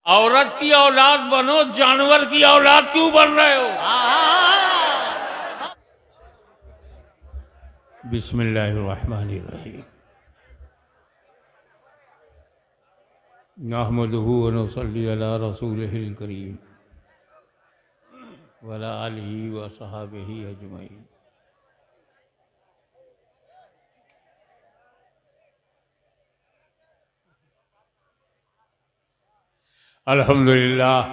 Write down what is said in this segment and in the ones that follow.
औरत की औलाद बनो, जानवर की औलाद क्यों बन रहे हो? बिस्मिल्लाहिर्रहमानिर्रहीम। नहमदुहु व नुसल्ली अला रसूलिहिल करीम व अला आलिहि व सहाबिहि अजमईन। अल्हम्दुलिल्लाह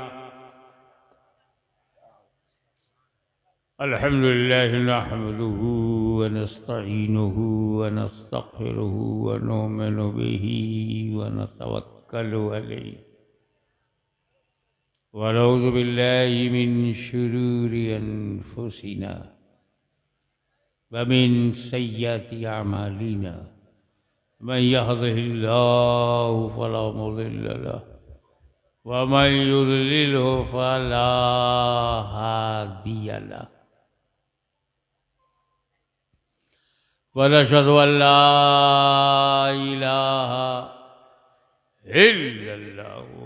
अल्हम्दुलिल्लाह नहमदुहु व नस्तईनुहु व नस्तगफिरुहु व नुमिनु बिही व नतवक्कलु अलैहि व नऊज़ु बिल्लाहि मिन शुरूरि अनफुसिना व मिन सय्यिआति अमालिना। मन यहदिहिल्लाहु फला मुदिल्ल लहु व मन युद्लिलहु फला हादिय लहु। वनशहदु अल्ला इलाहा इल्लल्लाहु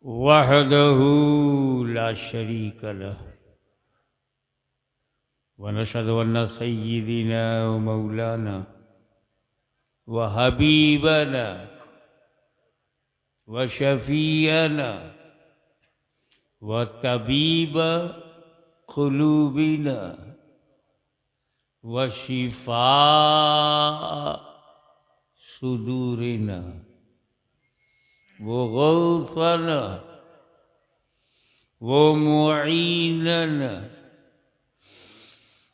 वहदहु ला शरीक लहु। वनशहदु अन्न सय्यिदिना व मौलाना व हबीबना व शफीअना व तबीब क़ुलूबिना व शिफा सुदूरिना व गौसना व मुईनना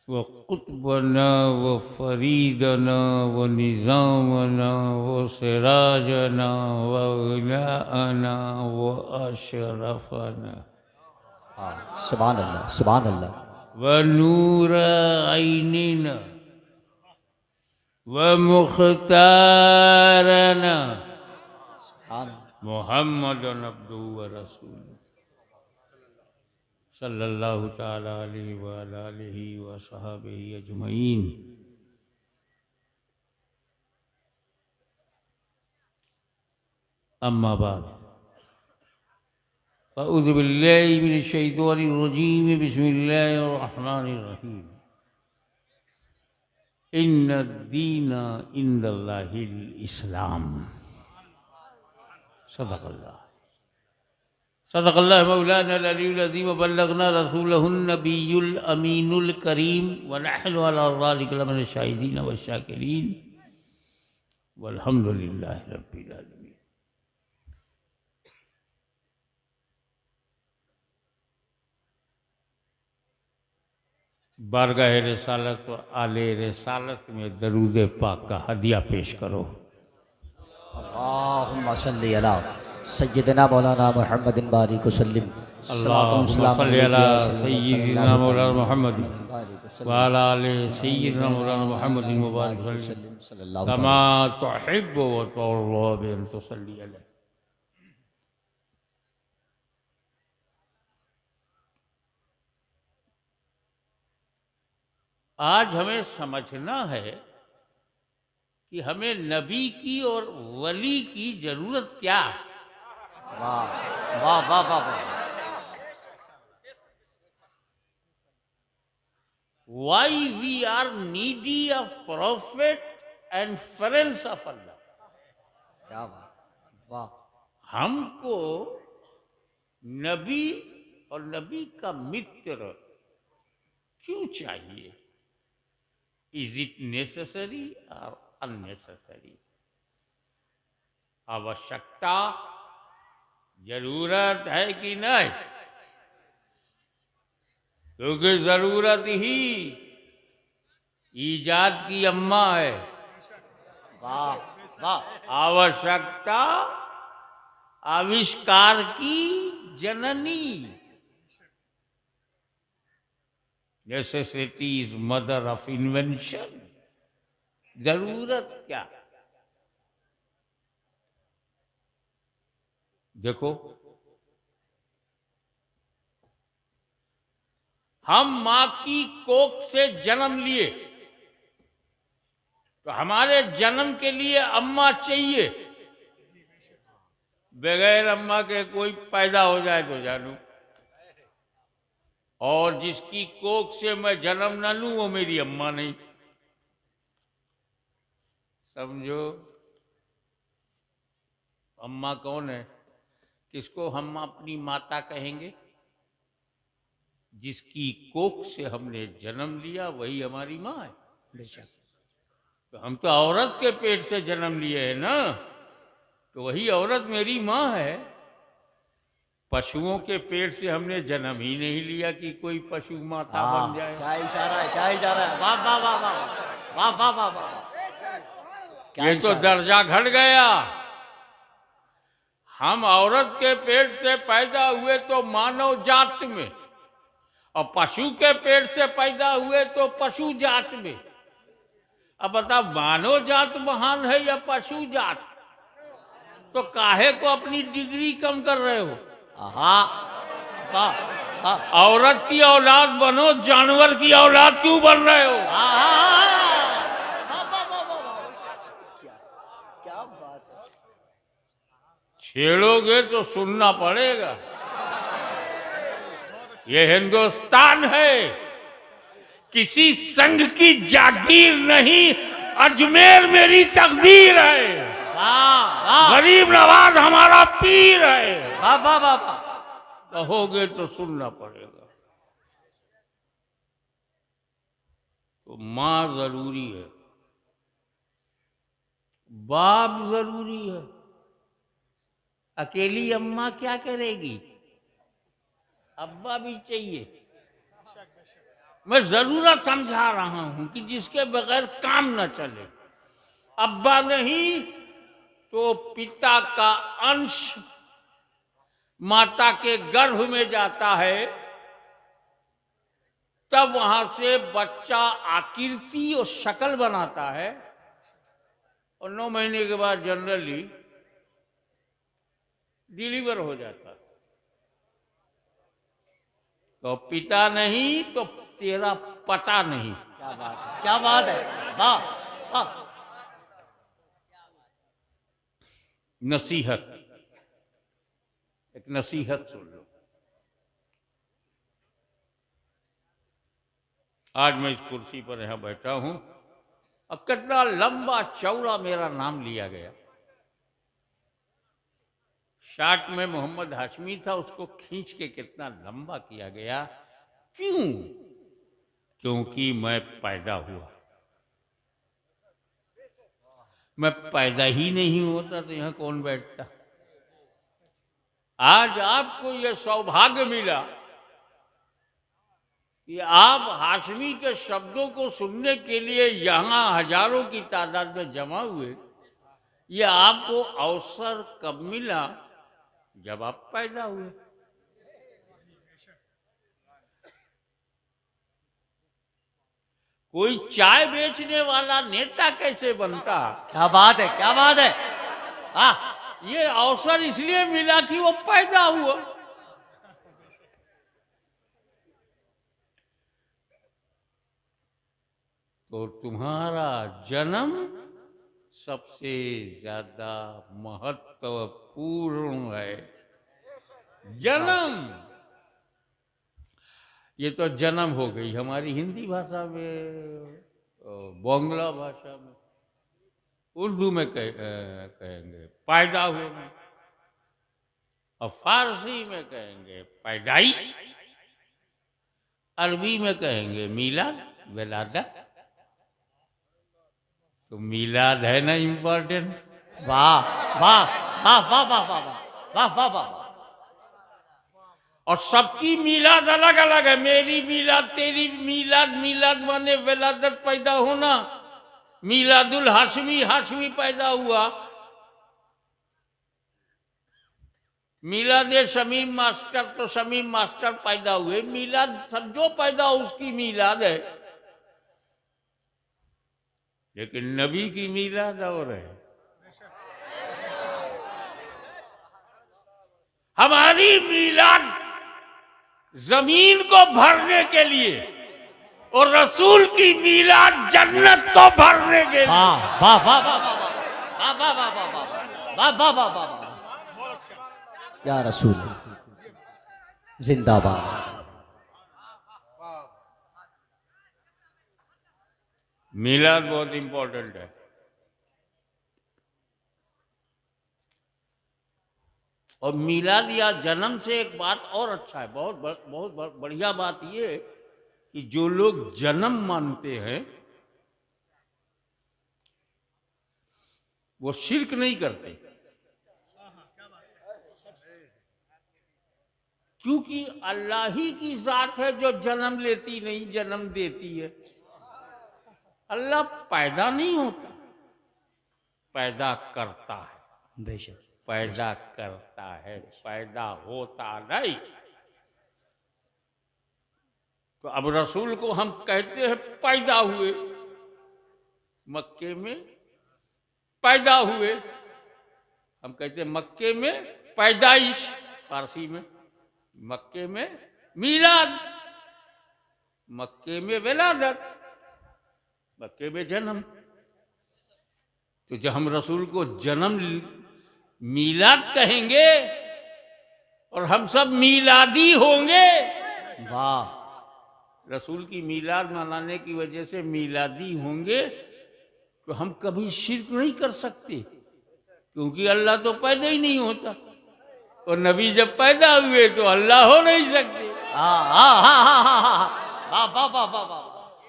व कुतबना व फरीदना व निज़ामना व सिराजना व गनाअना व अशरफना। सुभान अल्लाह, सुभान अल्लाह। व नूर ऐनिना व मुख्तारना मुहम्मदन अब्दुहु व रसूलुहु सल्लल्लाहु ताला अलैहि व अला आलिहि व सहाबिहि अजमईन। अम्मा बाद अऊज़ु बिल्लाहि मिनश शैतानिर रजीम। बिस्मिल्लाहिर रहमानिर रहीम। इन्नद्दीना इंदल्लाहिल इस्लाम। सदक़ल्लाह सदक़ल्लाहु मौलाना अल-अलीयुल अज़ीम व बल्लगना रसूलहुन नबियुल अमीनुल करीम व नहनु अला ज़ालिका लमिनश शाहिदीन व शाकिरीन वल्हम्दुलिल्लाहि रब्बिल आलमीन। बारगाह रिसालत व आले रिसालत में दरूद पाक का हदिया पेश करो। अल्लाहुम्मा सल्ली अला सय्यिदना मौलाना मुहम्मदिन बारिक वसल्लिम। अल्लाहुम्मा सल्ली अला सय्यिदिना मौलाना मुहम्मदिन व अला आले सय्यिदिना मौलाना मुहम्मदिन मुबारक वसल्लम कमा तुहिब्बु व तुर्ज़ा बि अन तुसल्ली अलैहि। आज हमें समझना है कि हमें नबी की और वली की जरूरत क्या। वाह वाह वाह वाह वाह। Why we are needy of prophet and friends of Allah। क्या बात, वाह। हमको नबी और नबी का मित्र क्यों चाहिए? इज इट नेसेसरी और अननेसेसरी? आवश्यकता, जरूरत है कि नहीं? क्योंकि जरूरत ही ईजाद की अम्मा है। वाह वाह। आवश्यकता आविष्कार की जननी। Necessity is mother of invention. जरूरत क्या? देखो, हम मां की कोख से जन्म लिए, तो हमारे जन्म के लिए अम्मा चाहिए, बगैर अम्मा के कोई पैदा हो जाए तो जानू, और जिसकी कोख से मैं जन्म न लूं वो मेरी अम्मा नहीं, समझो। अम्मा कौन है? किसको हम अपनी माता कहेंगे? जिसकी कोख से हमने जन्म लिया वही हमारी माँ है। बेशक, तो हम तो औरत के पेट से जन्म लिए हैं ना, तो वही औरत मेरी माँ है। पशुओं के पेट से हमने जन्म ही नहीं लिया कि कोई पशु माता बन जाए। क्या इशारा है, क्या इशारा है, वाह वाह वाह वाह वाह वाह वाह वाह। ये तो दर्जा घट गया। हम औरत के पेट से पैदा हुए तो मानव जात में, और पशु के पेट से पैदा हुए तो पशु जात में। अब बताओ, मानव जात महान है या पशु जात? तो काहे को अपनी डिग्री कम कर रहे हो? औरत की औलाद बनो, जानवर की औलाद क्यों बन रहे हो? क्या बात है। छेड़ोगे तो सुनना पड़ेगा। ये हिंदुस्तान है, किसी संघ की जागीर नहीं, अजमेर मेरी तकदीर है। गरीब नवाज हमारा पीर है। वाह वाह वाह वाह। कहोगे तो सुनना पड़ेगा। तो माँ जरूरी है, बाप जरूरी है। अकेली अम्मा क्या करेगी? अब्बा भी चाहिए। मैं जरूरत समझा रहा हूं कि जिसके बगैर काम न चले। अब्बा नहीं तो पिता का अंश माता के गर्भ में जाता है, तब वहां से बच्चा आकृति और शक्ल बनाता है, और 9 महीने के बाद जनरली डिलीवर हो जाता है। तो पिता नहीं तो तेरा पता नहीं। क्या बात है, क्या बात है, वाह वाह। नसीहत, एक नसीहत सुन लो। आज मैं इस कुर्सी पर यहां बैठा हूं, अब कितना लंबा चौड़ा मेरा नाम लिया गया। शार्ट में मोहम्मद हाशमी था, उसको खींच के कितना लंबा किया गया। क्यों? क्योंकि मैं पैदा हुआ। मैं पैदा ही नहीं होता तो यहां कौन बैठता? आज आपको यह सौभाग्य मिला कि आप हाशमी के शब्दों को सुनने के लिए यहां हजारों की तादाद में जमा हुए। यह आपको अवसर कब मिला? जब आप पैदा हुए। कोई चाय बेचने वाला नेता कैसे बनता? क्या बात है, क्या बात है। ये अवसर इसलिए मिला कि वो पैदा हुआ। तो तुम्हारा जन्म सबसे ज्यादा महत्वपूर्ण है। जन्म, ये तो जन्म हो गई हमारी हिंदी भाषा में, बांग्ला भाषा में, उर्दू में कहेंगे पैदा हुए में, और फारसी में कहेंगे पैदाइश, अरबी में कहेंगे मीलाद, विलादत। तो मीलाद है ना इम्पोर्टेंट? वाह वाह वाह वाह वाह वाह वाह वाह वाह। और सबकी मीलाद अलग अलग है। मेरी मीलाद, तेरी मीलाद, मीलाद माने विलादत, पैदा होना। मीलादुल हाशमी, हाशमी पैदा हुआ। मीलाद शमीम मास्टर, तो शमीम मास्टर पैदा हुए। मीलाद सब जो पैदा हो उसकी मीलाद है, लेकिन नबी की मीलाद और है। हमारी मीलाद जमीन को भरने के लिए, और रसूल की मीलाद जन्नत को भरने के लिए। वाह वाह वाह वाह वाह वाह वाह वाह वाह वाह वाह वाह वाह। या रसूल जिंदाबाद। मीलाद बहुत इंपॉर्टेंट है। और मीलाद या जन्म से एक बात और अच्छा है, बहुत बढ़िया बात ये है कि जो लोग जन्म मानते हैं वो शिर्क नहीं करते, क्योंकि अल्लाह ही की जात है जो जन्म लेती नहीं, जन्म देती है। अल्लाह पैदा नहीं होता, पैदा करता है। बेशक पैदा करता है, पैदा होता नहीं। तो अब रसूल को हम कहते हैं पैदा हुए, मक्के में पैदा हुए। हम कहते हैं मक्के में पैदाइश, फारसी में मक्के में मीलाद, मक्के में विलादत, मक्के में जन्म। तो जब हम रसूल को जन्म मीलाद कहेंगे और हम सब मीलादी होंगे। वाह। रसूल की मीलाद मनाने की वजह से मीलादी होंगे तो हम कभी शिर्क नहीं कर सकते, क्योंकि अल्लाह तो पैदा ही नहीं होता और नबी जब पैदा हुए तो अल्लाह हो नहीं सकते। वाह वाह वाह वाह वाह।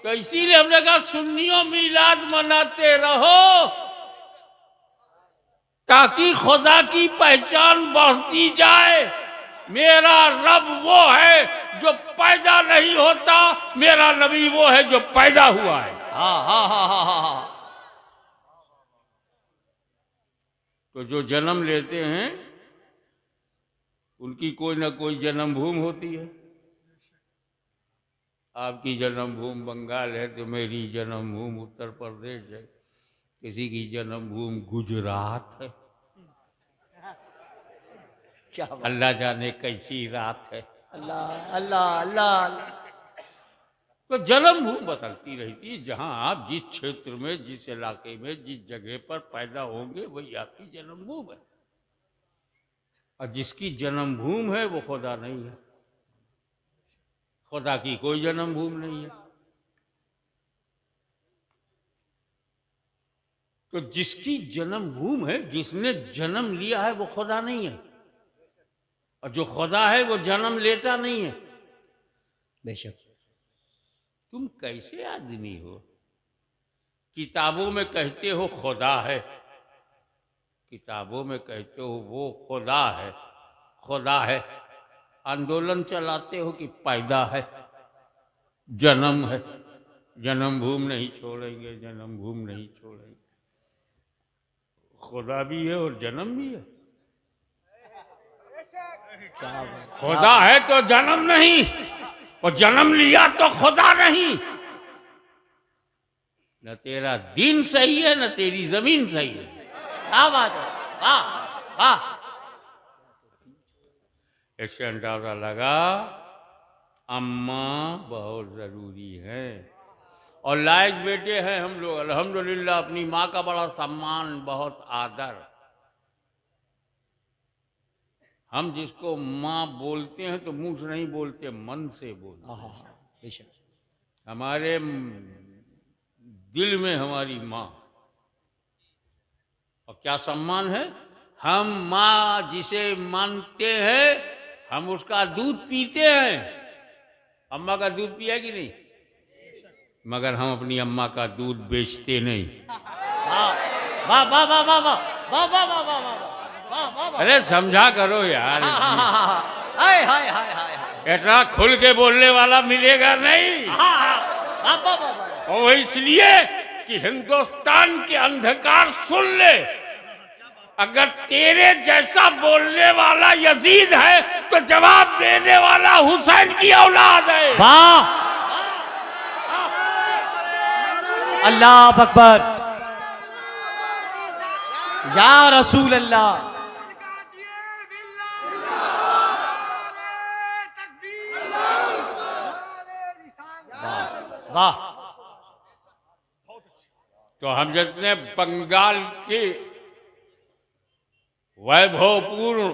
तो इसीलिए हमने कहा सुन्नियों मीलाद मनाते रहो ताकि खुदा की पहचान बढ़ती जाए। मेरा रब वो है जो पैदा नहीं होता, मेरा नबी वो है जो पैदा हुआ है। तो जो जन्म लेते हैं उनकी कोई ना कोई जन्मभूमि होती है। आपकी जन्मभूमि बंगाल है तो मेरी जन्मभूमि उत्तर प्रदेश है, किसी की जन्मभूमि गुजरात है। क्या अल्लाह जाने कैसी रात है। अल्लाह अल्लाह अल्लाह। तो जन्मभूमि बदलती रहती है। जहां आप जिस क्षेत्र में, जिस इलाके में, जिस जगह पर पैदा होंगे वही आपकी जन्मभूमि है। और जिसकी जन्मभूमि है वो खुदा नहीं है। खुदा की कोई जन्मभूमि नहीं है। तो जिसकी जन्मभूमि है, जिसने जन्म लिया है वो खुदा नहीं है, और जो खुदा है वो जन्म लेता नहीं है। बेशक। तुम कैसे आदमी हो? किताबों में कहते हो खुदा है, किताबों में कहते हो वो खुदा है, खुदा है। आंदोलन चलाते हो कि पैदा है, जन्म है, जन्मभूमि नहीं छोड़ेंगे, जन्मभूमि नहीं छोड़ेंगे। खुदा भी है और जन्म भी है। खुदा है तो जन्म नहीं, और जन्म लिया तो खुदा नहीं। न तेरा दीन सही है न तेरी जमीन सही है। क्या बात है। वाह वाह। इससे अंदाजा लगा अम्मा बहुत जरूरी है और लायक बेटे हैं हम लोग। अल्हम्दुलिल्लाह अपनी माँ का बड़ा सम्मान, बहुत आदर। हम जिसको माँ बोलते हैं तो मुंह से नहीं बोलते, मन से बोलते हैं। बेशक। हमारे दिल में हमारी माँ, और क्या सम्मान है। हम माँ जिसे मानते हैं हम उसका दूध पीते हैं। अम्मा का दूध पिया कि नहीं? मगर हम अपनी अम्मा का दूध बेचते नहीं। वाह वाह वाह वाह वाह वाह वाह वाह वाह वाह। अरे समझा करो यार, हाय हाय हाय हाय। इतना खुल के बोलने वाला मिलेगा नहीं। और वो इसलिए कि हिंदुस्तान के अंधकार सुन ले, अगर तेरे जैसा बोलने वाला यजीद है तो जवाब देने वाला हुसैन की औलाद है। वाह। अल्लाह अकबर। या रसूल अल्लाह। वाह। तो हम जितने बंगाल के वैभवपूर्ण,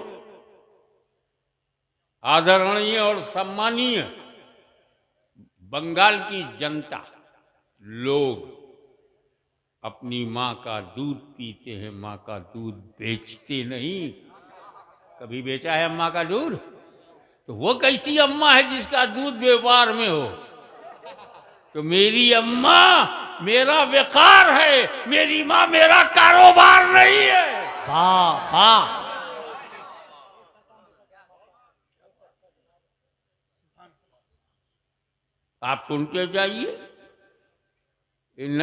आदरणीय और सम्मानीय बंगाल की जनता लोग अपनी माँ का दूध पीते हैं, माँ का दूध बेचते नहीं। कभी बेचा है अम्मा का दूध? तो वो कैसी अम्मा है जिसका दूध व्यापार में हो? तो मेरी अम्मा मेरा व्यापार है, मेरी माँ मेरा कारोबार नहीं है। वाह वाह। आप सुनते जाइए, इन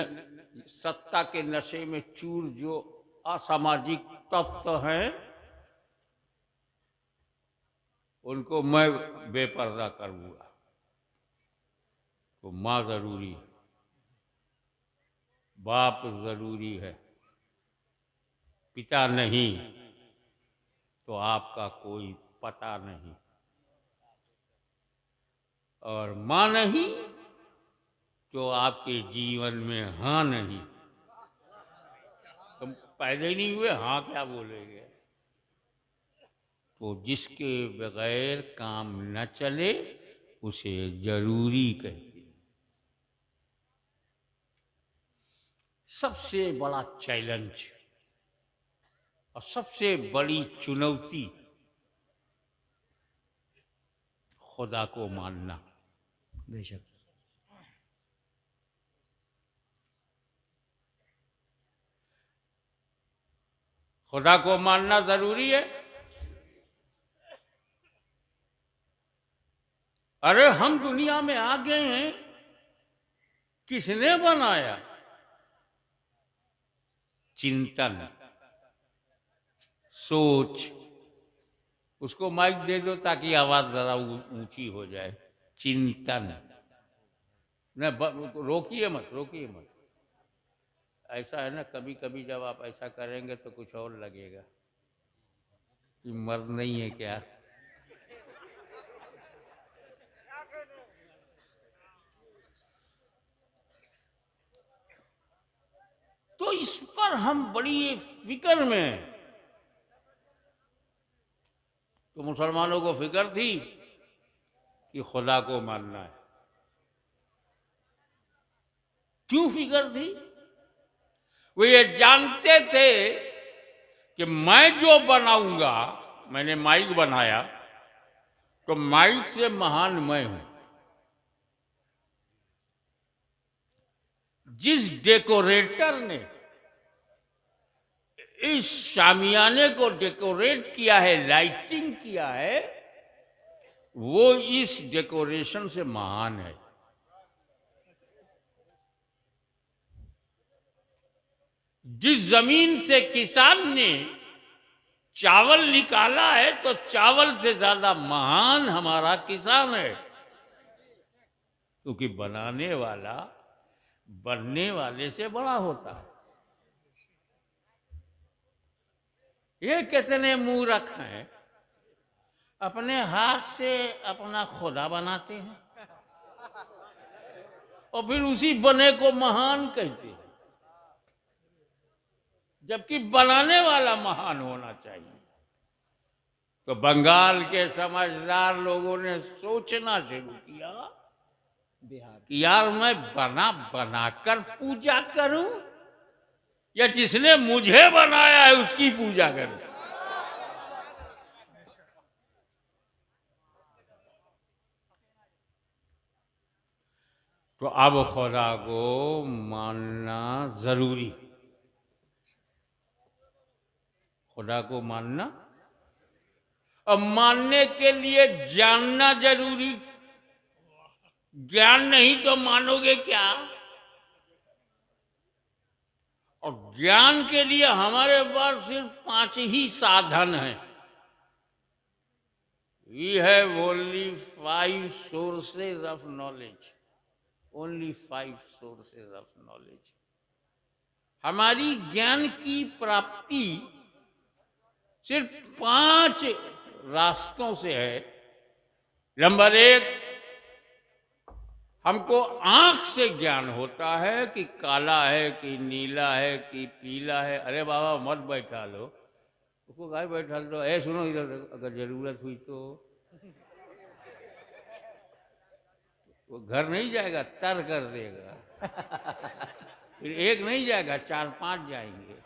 सत्ता के नशे में चूर जो असामाजिक तत्व हैं, उनको मैं बेपर्दा करूंगा। तो माँ जरूरी है, बाप जरूरी है, पिता नहीं तो आपका कोई पता नहीं, और माँ नहीं तो आपके जीवन में हाँ नहीं। तुम पैदा ही नहीं हुए, हाँ क्या बोलेंगे? तो जिसके बगैर काम न चले उसे जरूरी कहते हैं। सबसे बड़ा चैलेंज और सबसे बड़ी चुनौती खुदा को मानना। बेशक। खुदा को मानना जरूरी है। अरे हम दुनिया में आ गए हैं, किसने बनाया? चिंतन, सोच। उसको माइक दे दो ताकि आवाज जरा ऊंची हो जाए। चिंतन न, रोकिए मत, रोकिए मत। ऐसा है ना, कभी कभी जब आप ऐसा करेंगे तो कुछ और लगेगा कि मर्द नहीं है क्या। तो इस पर हम बड़ी फिक्र में हैं। तो मुसलमानों को फिक्र थी कि खुदा को मानना है। क्यों फिक्र थी? वो ये जानते थे कि मैं जो बनाऊंगा, मैंने माइक बनाया तो माइक से महान मैं हूं। जिस डेकोरेटर ने इस शामियाने को डेकोरेट किया है, लाइटिंग किया है, वो इस डेकोरेशन से महान है। जिस जमीन से किसान ने चावल निकाला है, तो चावल से ज्यादा महान हमारा किसान है, क्योंकि बनाने वाला बनने वाले से बड़ा होता है। ये कितने मूर्ख हैं, अपने हाथ से अपना खुदा बनाते हैं और फिर उसी बने को महान कहते हैं, जबकि बनाने वाला महान होना चाहिए। तो बंगाल के समझदार लोगों ने सोचना शुरू किया कि यार मैं बना बनाकर पूजा करूं या जिसने मुझे बनाया है उसकी पूजा करूं। तो अब खुदा को मानना जरूरी, खुदा को मानना, और मानने के लिए जानना जरूरी। ज्ञान नहीं तो मानोगे क्या? और ज्ञान के लिए हमारे पास सिर्फ 5 ही साधन हैं। We have only 5 sources of knowledge. Only 5 sources of knowledge. हमारी ज्ञान की प्राप्ति सिर्फ 5 रास्तों से है। नंबर 1, हमको आंख से ज्ञान होता है कि काला है कि नीला है कि पीला है। अरे बाबा मत बैठा लो उसको, गाय बैठा लो। ऐ सुनो इधर देखो, अगर जरूरत हुई तो वो घर नहीं जाएगा, तर कर देगा। फिर एक नहीं जाएगा, 4-5 जाएंगे।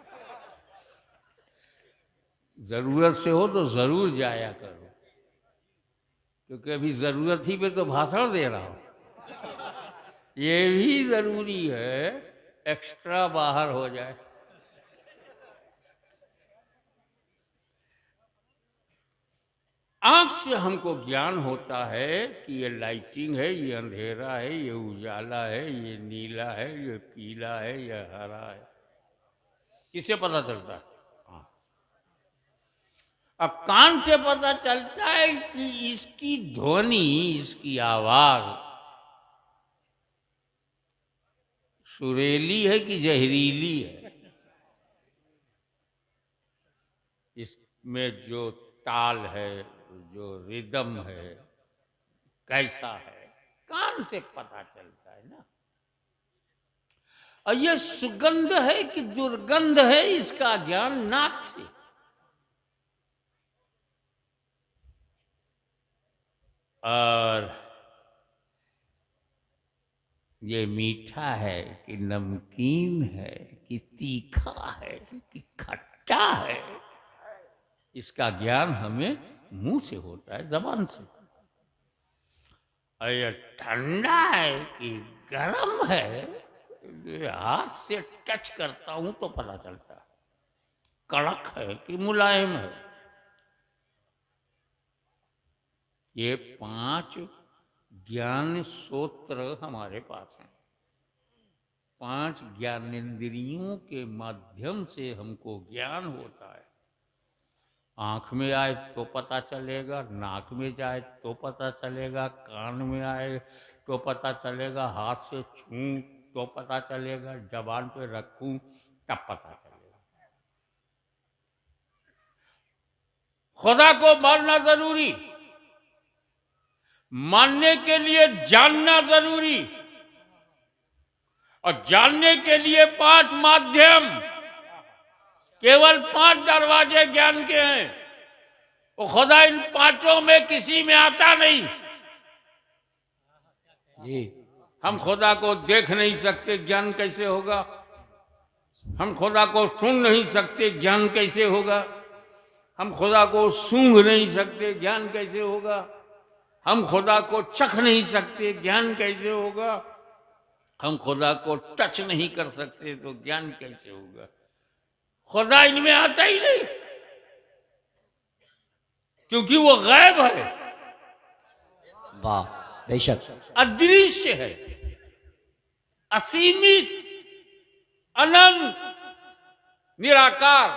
जरूरत से हो तो जरूर जाया करो, क्योंकि अभी जरूरत ही पे तो भाषण दे रहा हूं। ये भी जरूरी है, एक्स्ट्रा बाहर हो जाए। आंख से हमको ज्ञान होता है कि ये लाइटिंग है, ये अंधेरा है, ये उजाला है, ये नीला है, ये पीला है, ये हरा है। किससे पता चलता है? हाँ। अब कान से पता चलता है कि इसकी ध्वनि, इसकी आवाज सुरीली है कि जहरीली है, इसमें जो ताल है, जो रिदम है, कैसा है, कान से पता चलता है ना। और ये सुगंध है कि दुर्गंध है, इसका ज्ञान नाक से। और ये मीठा है कि नमकीन है कि तीखा है कि खट्टा है, इसका ज्ञान हमें मुंह से होता है, जबान से। और ये ठंडा है कि गर्म है, ये हाथ से टच करता हूं तो पता चलता है। कड़क है कि मुलायम है। ये 5 ज्ञान सूत्र हमारे पास हैं। 5 ज्ञानेंद्रियों के माध्यम से हमको ज्ञान होता है। आँख में आए तो पता चलेगा, नाक में जाए तो पता चलेगा, कान में आए तो पता चलेगा, हाथ से छूं तो पता चलेगा, जबान पे रखूं तब पता चलेगा। खुदा को मानना जरूरी, मानने के लिए जानना जरूरी, और जानने के लिए 5 माध्यम, केवल 5 दरवाजे ज्ञान के हैं। वो खुदा इन 5 में किसी में आता नहीं जी। हम खुदा को देख नहीं सकते, ज्ञान कैसे होगा? हम खुदा को सुन नहीं सकते, ज्ञान कैसे होगा? हम खुदा को सूंघ नहीं सकते, ज्ञान कैसे होगा? हम खुदा को चख नहीं सकते, ज्ञान कैसे होगा? हम खुदा को टच नहीं कर सकते तो ज्ञान कैसे होगा? खुदा इनमें आता ही नहीं, क्योंकि वो गायब है, वाह, बेशक, अदृश्य है, असीमित, अनंत, निराकार,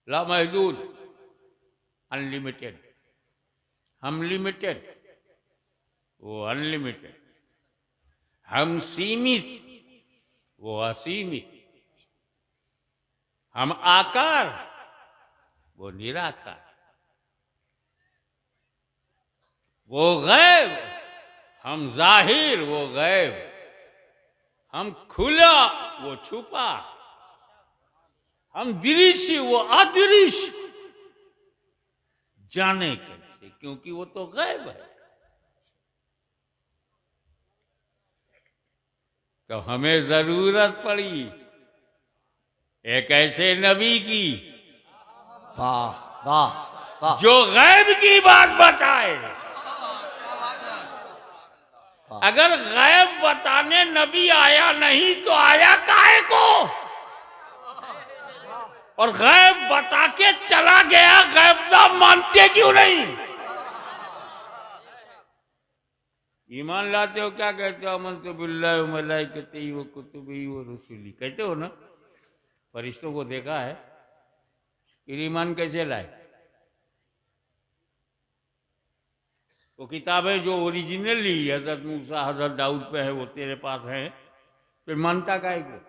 लामहदूद, अनलिमिटेड। हम लिमिटेड, वो अनलिमिटेड। हम सीमित, वो असीमित। हम आकार, वो निराकार। वो गैब, हम जाहिर, वो गैब। हम खुला, वो छुपा। हम दृश्य, वो अदृश्य। जाने कैसे? क्योंकि वो तो गैब है। तो हमें जरूरत पड़ी एक ऐसे नबी की, वाह वाह वाह, जो गैब की बात बताए। अगर गैब बताने नबी आया नहीं तो आया काहे को? और गैब बता के चला गया, गैबदा मानते क्यों नहीं? ईमान लाते हो, क्या कहते हो? आमन्तु बिल्लाहि व मलाइकतिही व कुतुबिही व रुसुलिही, कहते हो ना? फरिश्तों को देखा है, फिर ईमान कैसे लाए? वो किताबें जो ओरिजिनली हजरत मूसा, हजरत दाऊद पे है, वो तेरे पास है, फिर मानता काहे को?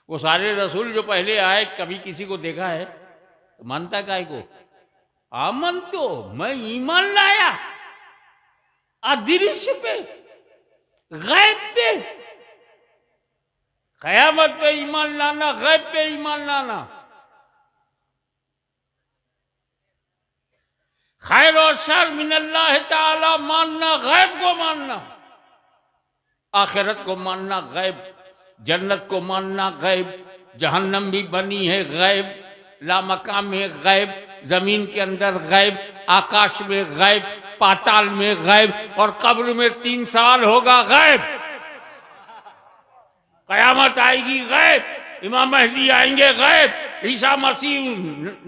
वो सारे रसूल जो पहले आए, कभी किसी को देखा है तो मानता काहे को? आमन तो मैं ईमान लाया, अदृश्य पे, गैब पे। कयामत पे ईमान लाना, गैब पे ईमान लाना, खैर और शर मिनल्लाह ताला मानना, गैब को मानना, आखिरत को मानना गैब, जन्नत को मानना गैब, जहन्नम भी बनी है गैब, लामकाम में गैब, जमीन के अंदर गैब, आकाश में गैब, पाताल में गैब, और कब्र में 3 साल होगा गैब। कयामत आएगी गैब, इमाम महदी आएंगे गैब, ईसा मसीह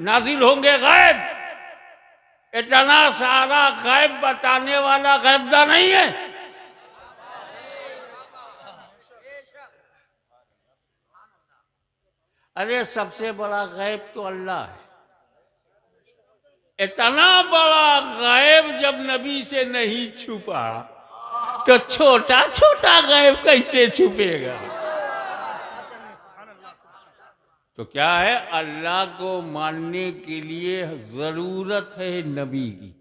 नाजिल होंगे गैब। इतना सारा गैब बताने वाला गैबदा नहीं है। अरे सबसे बड़ा गैब तो अल्लाह है। इतना बड़ा गैब जब नबी से नहीं छुपा तो छोटा छोटा गैब कैसे छुपेगा? तो क्या है, अल्लाह को मानने के लिए जरूरत है नबी की।